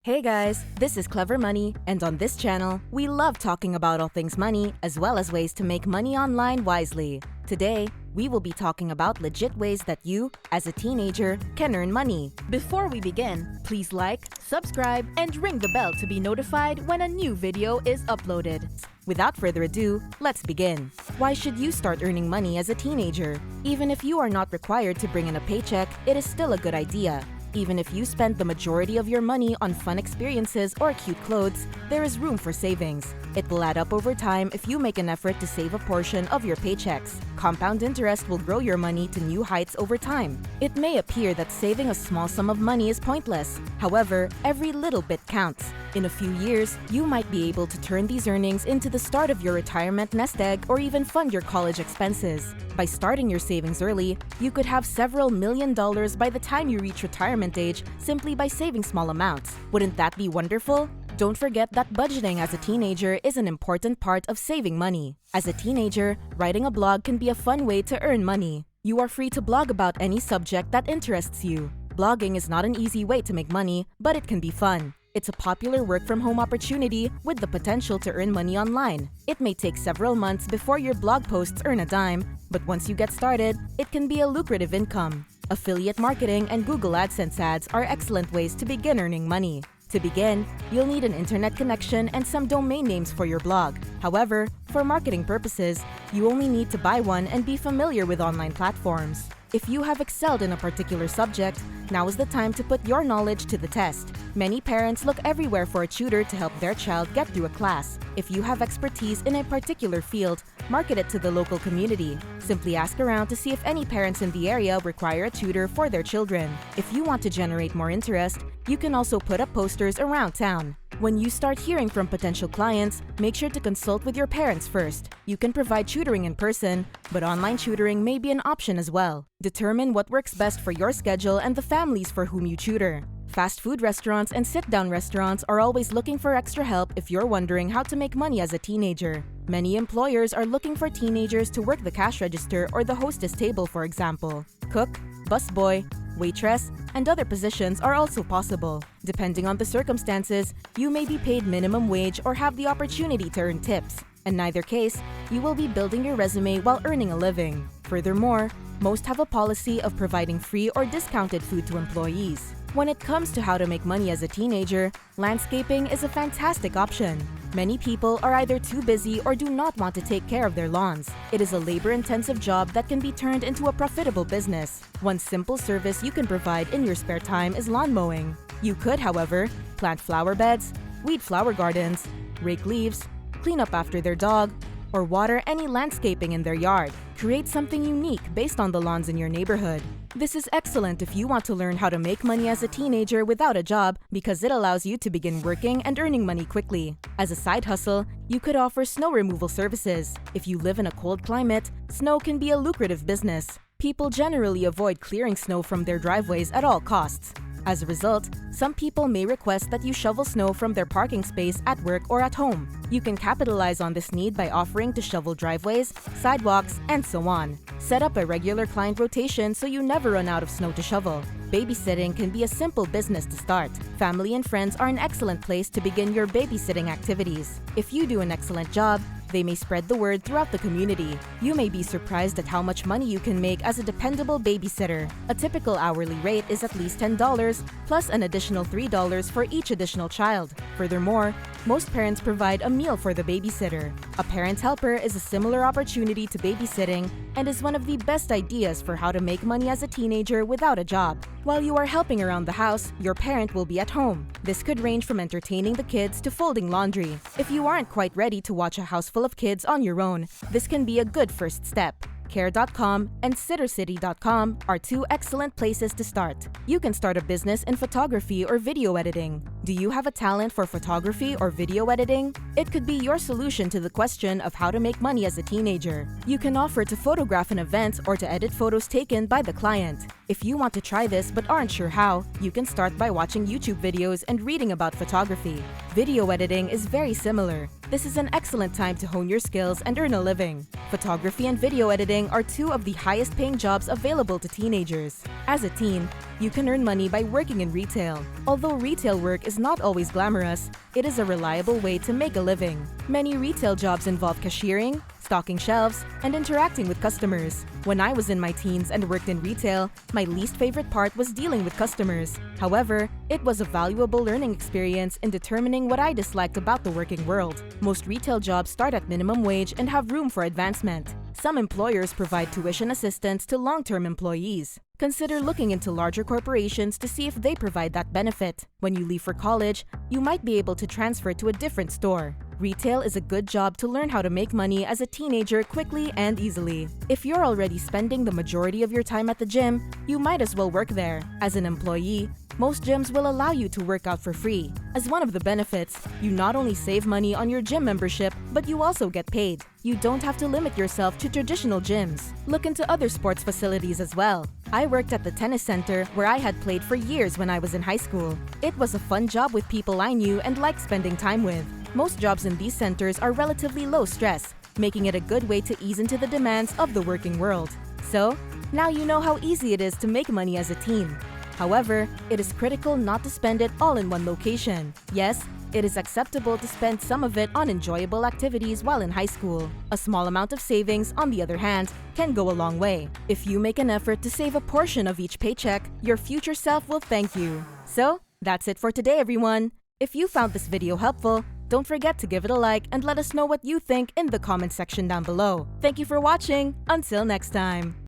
Hey guys, this is Clever Money, and on this channel, we love talking about all things money as well as ways to make money online wisely. Today, we will be talking about legit ways that you, as a teenager, can earn money. Before we begin, please like, subscribe, and ring the bell to be notified when a new video is uploaded. Without further ado, let's begin. Why should you start earning money as a teenager? Even if you are not required to bring in a paycheck, it is still a good idea. Even if you spend the majority of your money on fun experiences or cute clothes, there is room for savings. It will add up over time if you make an effort to save a portion of your paychecks. Compound interest will grow your money to new heights over time. It may appear that saving a small sum of money is pointless. However, every little bit counts. In a few years, you might be able to turn these earnings into the start of your retirement nest egg or even fund your college expenses. By starting your savings early, you could have several $1,000,000 by the time you reach retirement age simply by saving small amounts. Wouldn't that be wonderful? Don't forget that budgeting as a teenager is an important part of saving money. As a teenager, writing a blog can be a fun way to earn money. You are free to blog about any subject that interests you. Blogging is not an easy way to make money, but it can be fun. It's a popular work-from-home opportunity with the potential to earn money online. It may take several months before your blog posts earn a dime, but once you get started, it can be a lucrative income. Affiliate marketing and Google AdSense ads are excellent ways to begin earning money. To begin, you'll need an internet connection and some domain names for your blog. However, for marketing purposes, you only need to buy one and be familiar with online platforms. If you have excelled in a particular subject, now is the time to put your knowledge to the test. Many parents look everywhere for a tutor to help their child get through a class. If you have expertise in a particular field, market it to the local community. Simply ask around to see if any parents in the area require a tutor for their children. If you want to generate more interest, you can also put up posters around town. When you start hearing from potential clients, make sure to consult with your parents first. You can provide tutoring in person, but online tutoring may be an option as well. Determine what works best for your schedule and the families for whom you tutor. Fast food restaurants and sit-down restaurants are always looking for extra help if you're wondering how to make money as a teenager. Many employers are looking for teenagers to work the cash register or the hostess table, for example. Cook, busboy, waitress, and other positions are also possible. Depending on the circumstances, you may be paid minimum wage or have the opportunity to earn tips. In neither case, you will be building your resume while earning a living. Furthermore, most have a policy of providing free or discounted food to employees. When it comes to how to make money as a teenager, landscaping is a fantastic option. Many people are either too busy or do not want to take care of their lawns. It is a labor-intensive job that can be turned into a profitable business. One simple service you can provide in your spare time is lawn mowing. You could, however, plant flower beds, weed flower gardens, rake leaves, clean up after their dog, or water any landscaping in their yard. Create something unique based on the lawns in your neighborhood. This is excellent if you want to learn how to make money as a teenager without a job because it allows you to begin working and earning money quickly. As a side hustle, you could offer snow removal services. If you live in a cold climate, snow can be a lucrative business. People generally avoid clearing snow from their driveways at all costs. As a result, some people may request that you shovel snow from their parking space at work or at home. You can capitalize on this need by offering to shovel driveways, sidewalks, and so on. Set up a regular client rotation so you never run out of snow to shovel. Babysitting can be a simple business to start. Family and friends are an excellent place to begin your babysitting activities. If you do an excellent job, they may spread the word throughout the community. You may be surprised at how much money you can make as a dependable babysitter. A typical hourly rate is at least $10, plus an additional $3 for each additional child. Furthermore, most parents provide a meal for the babysitter. A parent helper is a similar opportunity to babysitting and is one of the best ideas for how to make money as a teenager without a job. While you are helping around the house, your parent will be at home. This could range from entertaining the kids to folding laundry. If you aren't quite ready to watch a house full of kids on your own, this can be a good first step. Care.com and SitterCity.com are two excellent places to start. You can start a business in photography or video editing. Do you have a talent for photography or video editing? It could be your solution to the question of how to make money as a teenager. You can offer to photograph an event or to edit photos taken by the client. If you want to try this but aren't sure how, you can start by watching YouTube videos and reading about photography. Video editing is very similar. This is an excellent time to hone your skills and earn a living. Photography and video editing are two of the highest paying jobs available to teenagers. As a teen, You can earn money by working in retail. Although retail work is not always glamorous, it is a reliable way to make a living. Many retail jobs involve cashiering, stocking shelves, and interacting with customers. When I was in my teens and worked in retail, my least favorite part was dealing with customers. However, it was a valuable learning experience in determining what I disliked about the working world. Most retail jobs start at minimum wage and have room for advancement. Some employers provide tuition assistance to long-term employees. Consider looking into larger corporations to see if they provide that benefit. When you leave for college, you might be able to transfer to a different store. Retail is a good job to learn how to make money as a teenager quickly and easily. If you're already spending the majority of your time at the gym, you might as well work there. As an employee, most gyms will allow you to work out for free. As one of the benefits, you not only save money on your gym membership, but you also get paid. You don't have to limit yourself to traditional gyms. Look into other sports facilities as well. I worked at the tennis center where I had played for years when I was in high school. It was a fun job with people I knew and liked spending time with. Most jobs in these centers are relatively low stress, making it a good way to ease into the demands of the working world. So, now you know how easy it is to make money as a teen. However, it is critical not to spend it all in one location. Yes, it is acceptable to spend some of it on enjoyable activities while in high school. A small amount of savings, on the other hand, can go a long way. If you make an effort to save a portion of each paycheck, your future self will thank you. So, that's it for today, everyone. If you found this video helpful, don't forget to give it a like and let us know what you think in the comment section down below. Thank you for watching. Until next time.